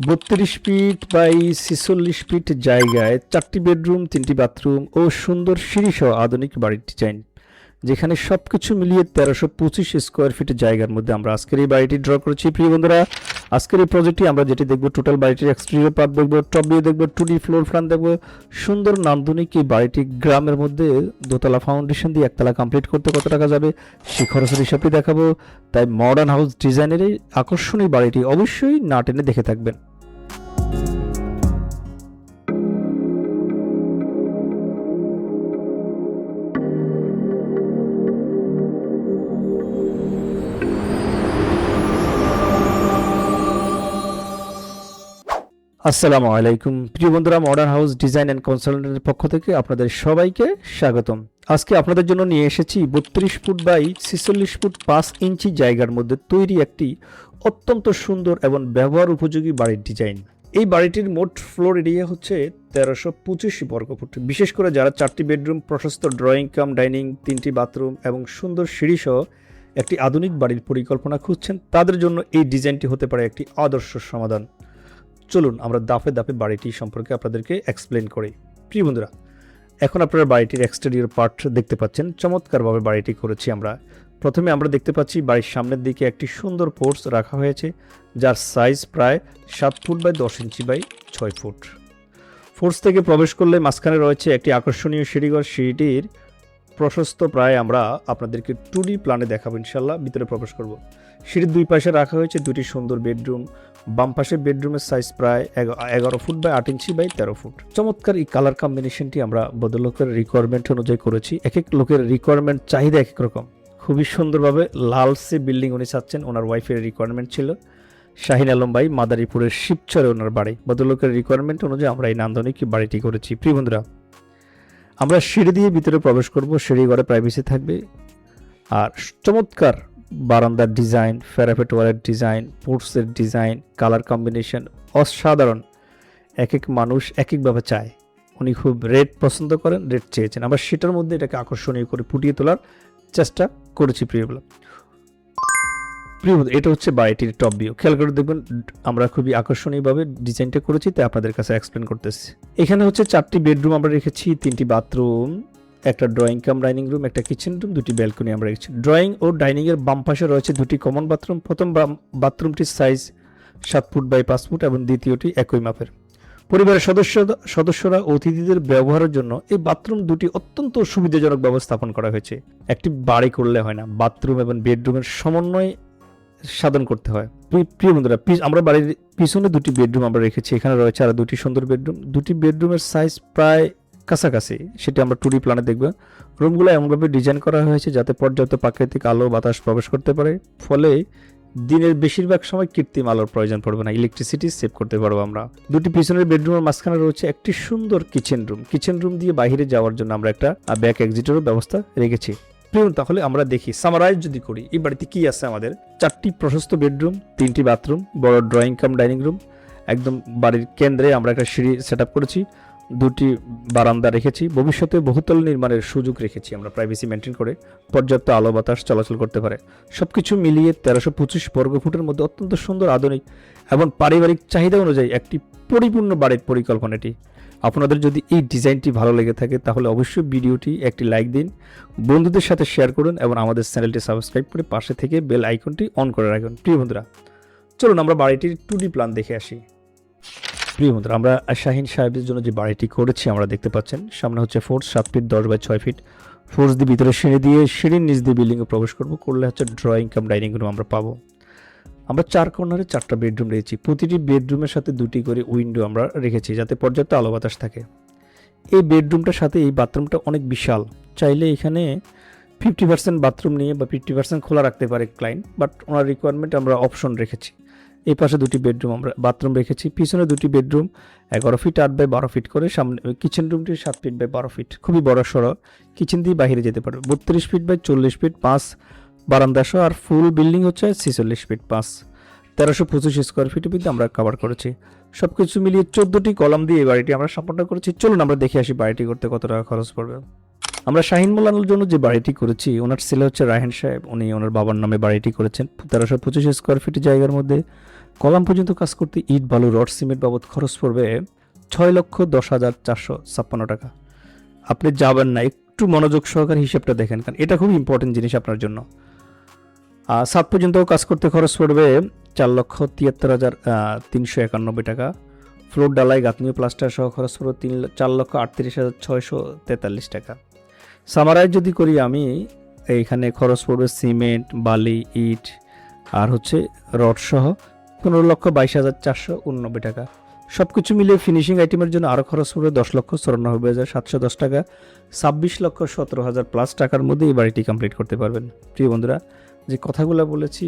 ৩২ feet by ৪৬ fit জায়গায় ৪টি bedroom, ৩টি বাথরুম ও সুন্দর সিঁড়িসহ আধুনিক বাড়ির ডিজাইন, যেখানে সবকিছু মিলিয়ে ১৩২৫ স্কোয়ার ফিট জায়গার মধ্যে আমরা আজকের এই বাড়িটি ড্র করেছি। প্রিয় বন্ধুরা, আজকের এই প্রজেক্টটি আমরা যেটি দেখব, টোটাল বাড়িটির এক্সটেরিয়র পার্ট দেখব, টপ ভিউ দেখব, 2D ফ্লোর প্ল্যান দেখব। সুন্দর নান্দনিক এই বাড়িটি গ্রামের মধ্যে দোতলা ফাউন্ডেশন দিয়ে একতলা কমপ্লিট করতে কত টাকা যাবে সেই খরচের হিসাবটি দেখাবো। তাই মডার্ন হাউস ডিজাইনের এই আকর্ষণীয় বাড়িটি অবশ্যই না টেনে দেখে থাকবেন। আসসালামু আলাইকুম প্রিয় বন্ধুরা, মডার্ন হাউস ডিজাইন অ্যান্ড কনসালটেন্টের পক্ষ থেকে আপনাদের সবাইকে স্বাগতম। আজকে আপনাদের জন্য নিয়ে এসেছি 32 ফুট বাই 46 ফুট 5 ইঞ্চি জায়গার মধ্যে তৈরি একটি অত্যন্ত সুন্দর এবং ব্যবহার উপযোগী বাড়ির ডিজাইন। এই বাড়িটির মোট ফ্লোর এরিয়া হচ্ছে 1325 বর্গফুট। বিশেষ করে যারা 4টি বেডরুম, প্রশস্ত ড্রয়িং কাম ডাইনিং, 3টি বাথরুম এবং সুন্দর সিঁড়ি সহ একটি আধুনিক বাড়ির পরিকল্পনা খুঁজছেন, তাদের জন্য এই ডিজাইনটি হতে পারে একটি আদর্শ সমাধান। চলুন আমরা দাপে দাপে বাড়িটি সম্পর্কে আপনাদেরকে এক্সপ্লেন করি। প্রিয় বন্ধুরা, এখন আপনারা বাড়িটির এক্সটেরিয়র পার্ট দেখতে পাচ্ছেন। চমৎকারভাবে বাড়িটি করেছি আমরা। প্রথমে আমরা দেখতে পাচ্ছি বাড়ির সামনের দিকে একটি সুন্দর পোর্চ রাখা হয়েছে, যার সাইজ প্রায় 7 foot by 10 inch by 6 foot. Porch থেকে প্রবেশ করলে মাঝখানে রয়েছে একটি আকর্ষণীয় সিঁড়িঘর। সিঁড়িটির প্রশস্ত প্রায় আমরা আপনাদেরকে 2D প্ল্যানে দেখাবো ইনশাল্লাহ। ভিতরে প্রবেশ করব। সিঁড়ির দুই পাশে রাখা হয়েছে দুটি সুন্দর বেডরুম। বাম পাশে বেডরুমের সাইজ প্রায় 11 foot by 8 inch by 13 foot. চমৎকার এই কালার কম্বিনেশনটি আমরা ভদ্রলোকের রিকোয়ারমেন্ট অনুযায়ী করেছি। এক এক লোকের রিকোয়ারমেন্ট চাহিদা এক এক রকম। খুবই সুন্দরভাবে লালসে বিল্ডিং উনি চাচ্ছেন, ওনার ওয়াইফের রিকোয়ারমেন্ট ছিল। শাহিন আলম ভাই, মাদারীপুরের শিবচরে ওনার বাড়ি। ভদ্রলোকের রিকোয়ারমেন্ট অনুযায়ী আমরা এই নান্দনিক বাড়িটি করেছি। প্রিয় বন্ধুরা, আমরা সিঁড়ি দিয়ে ভিতরে প্রবেশ করব। সিঁড়ি ঘরে প্রাইভেসি থাকবে। আর চমৎকার বারান্দার ডিজাইন, প্যারাপেট ওয়ালের ডিজাইন, পোর্টসের ডিজাইন, কালার কম্বিনেশন অসাধারণ। এক এক মানুষ এক একভাবে চায়। উনি খুব রেড পছন্দ করেন, রেড চেয়েছেন। আমরা সেটার মধ্যে এটাকে আকর্ষণীয় করে ফুটিয়ে তোলার চেষ্টা করেছি। প্রিয় বন্ধু, এটা হচ্ছে বাড়িটির টপ ভিউ। খেয়াল করে দেখবেন, আমরা খুবই আকর্ষণীয়ভাবে ডিজাইনটা করেছি, তাই আপনাদের কাছে এক্সপ্লেন করতেছি। এখানে হচ্ছে 4টি বেডরুম আমরা রেখেছি, 3টি বাথরুম, একটা ড্রয়িং কাম ডাইনিং রুম, একটা কিচেন রুম, 2টি ব্যালকনি আমরা রেখেছি। ড্রয়িং ও ডাইনিং এর বাম পাশে রয়েছে 2টি কমন বাথরুম। প্রথম বাথরুমটির সাইজ 7 ফুট বাই 5 ফুট এবং দ্বিতীয়টি একই মাপের। পরিবারের সদস্যরা অতিথিদের ব্যবহারের জন্য এই বাথরুম দুটি অত্যন্ত সুবিধাজনক ব্যবস্থাপন করা হয়েছে। একটি বাড়ি করলে হয় না, বাথরুম এবং বেডরুমের সমন্বয় সাধন করতে হয়। প্রিয় বন্ধুরা, আমরা বাড়ির পিছনে 2টি বেডরুম আমরা রেখেছি। এখানে রয়েছে আরো 2টি সুন্দর বেডরুম। 2টি বেডরুমের সাইজ প্রায় কাছাকাছি, সেটা আমরা 2D প্ল্যানে দেখব। রুমগুলো এমনভাবে ডিজাইন করা হয়েছে যাতে পর্যাপ্ত প্রাকৃতিক আলো বাতাস প্রবেশ করতে পারে, ফলে দিনের বেশিরভাগ সময় কৃত্রিম আলোর প্রয়োজন পড়বে না, ইলেকট্রিসিটি সেভ করতে পারবো আমরা। 2টি পিছনের বেডরুমের মাঝখানে রয়েছে একটি সুন্দর কিচেন রুম। কিচেন রুম দিয়ে বাইরে যাওয়ার জন্য আমরা একটা ব্যাক এক্সিটেরও ব্যবস্থা রেখেছি। তাহলে আমরা দেখি, সামারাইজ যদি করি, এই বাড়িতে কি আছে আমাদের। 4টি প্রশস্ত বেডরুম, 3টি বাথরুম, বড় ড্রয়িং কাম ডাইনিং রুম। একদম বাড়ির কেন্দ্রে আমরা একটা সিঁড়ি সেট আপ করেছি। 2টি বারান্দা রেখেছি। ভবিষ্যতে বহুতল নির্মাণের সুযোগ রেখেছি আমরা, প্রাইভেসি মেনটেন করে পর্যাপ্ত আলো বাতাস চলাচল করতে পারে। সবকিছু মিলিয়ে 1325 বর্গফুটের মধ্যে অত্যন্ত সুন্দর, আধুনিক এবং পারিবারিক চাহিদা অনুযায়ী একটি পরিপূর্ণ বাড়ির পরিকল্পনাটি। আপনাদের যদি এই ডিজাইনটি ভালো লেগে থাকে তাহলে অবশ্যই ভিডিওটি একটি লাইক দিন, বন্ধুদের সাথে শেয়ার করুন এবং আমাদের চ্যানেলটি সাবস্ক্রাইব করে পাশে থেকে বেল আইকনটি অন করে রাখুন। প্রিয় বন্ধুরা, চলুন আমরা বাড়িটির 2D প্ল্যান দেখে আসি। প্রিয় বন্ধুরা, আমরা শাহিন সাহেবের জন্য যে বাড়িটি করেছি আমরা দেখতে পাচ্ছেন, সামনে হচ্ছে ফোর্স 7 ফিট 10 বাই 6 ফিট। ফোর্স দিয়ে ভিতরে সিঁড়ি দিয়ে, সিঁড়ির নিচ দিয়ে বিল্ডিংয়ে প্রবেশ করলে হচ্ছে ড্রয়িং কাম ডাইনিং রুম আমরা পাবো। আমরা 4 কর্নারে 4টা বেডরুম রেখেছি। প্রতিটি বেডরুমের সাথে 2টি করে উইন্ডো আমরা রেখেছি যাতে পর্যাপ্ত আলো বাতাস থাকে। এই বেডরুমটার সাথে এই বাথরুমটা অনেক বিশাল। চাইলে এখানে 50% বাথরুম নিয়ে বা 50% খোলা রাখতে পারে ক্লায়েন্ট, বাট ওনার রিকোয়ারমেন্ট আমরা অপশন রেখেছি। এই পাশে 2টি বেডরুম আমরা বাথরুম রেখেছি। পিছনে 2টি বেডরুম 11 ফিট 8 বাই 12 ফিট করে। সামনে কিচেন রুমটি 7 ফিট বাই 12 ফিট, খুবই বড় সড়ো। কিচেন দিয়ে বাইরে যেতে পারবে। 32 ফিট বাই 40 ফিট 5 বারান্দা সহ। আর ফুল বিল্ডিং হচ্ছে 46 ফিট 5, 1325 স্কোয়ার ফিটের মধ্যে আমরা কভার করেছি। সবকিছু মিলিয়ে 14টি কলাম দিয়ে এই বাড়িটি আমরা সম্পন্ন করেছি। চলুন আমরা দেখে আসি বাড়িটি করতে কত টাকা খরচ পড়বে। আমরা শাহিন মোল্লার জন্য যে বাড়িটি করেছি, ওনার ছেলে হচ্ছে রায়হান সাহেব। উনি ওনার বাবার নামে বাড়িটি করেছেন 1325 স্কোয়ার ফিট জায়গার মধ্যে। কলাম পর্যন্ত কাজ করতে ইট বালু রড সিমেন্ট বাবদ খরচ পড়বে 6,10,456 টাকা। আপনি যাবেন না, একটু মনোযোগ সহকারে হিসেবটা দেখেন, কারণ এটা খুব ইম্পর্টেন্ট জিনিস আপনার জন্য। ছাদ পর্যন্ত কাজ করতে খরচ পড়বে 4,73,391 টাকা। ফ্লোর ডালাই গাঁথনি ও প্লাস্টার সহ খরচ পড়বে 4,38,643 টাকা। সামারাইজ যদি করি আমি, এইখানে খরচ পড়বে সিমেন্ট, বালি, ইট আর হচ্ছে রড সহ 15,22,489 টাকা। সব কিছু মিলিয়ে ফিনিশিং আইটেমের জন্য আরও খরচ পড়বে 10,94,710 টাকা। 26,17,000 প্লাস টাকার মধ্যে এই বাড়িটি কমপ্লিট করতে পারবেন। প্রিয় বন্ধুরা, যে কথাগুলো বলেছি,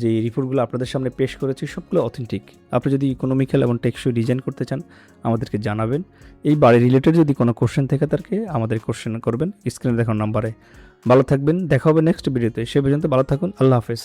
যে রিপোর্টগুলো আপনাদের সামনে পেশ করেছি, সবগুলো অথেন্টিক। আপনি যদি ইকোনমিক্যাল এবং টেকসই ডিজাইন করতে চান আমাদেরকে জানাবেন। এই বাড়ি রিলেটেড যদি কোনো কোশ্চেন থেকে থাকে আমাদের কোশ্চেন করবেন স্ক্রিনে দেখানো নাম্বারে। ভালো থাকবেন, দেখা হবে নেক্সট ভিডিওতে। সে পর্যন্ত ভালো থাকুন, আল্লাহ হাফেজ।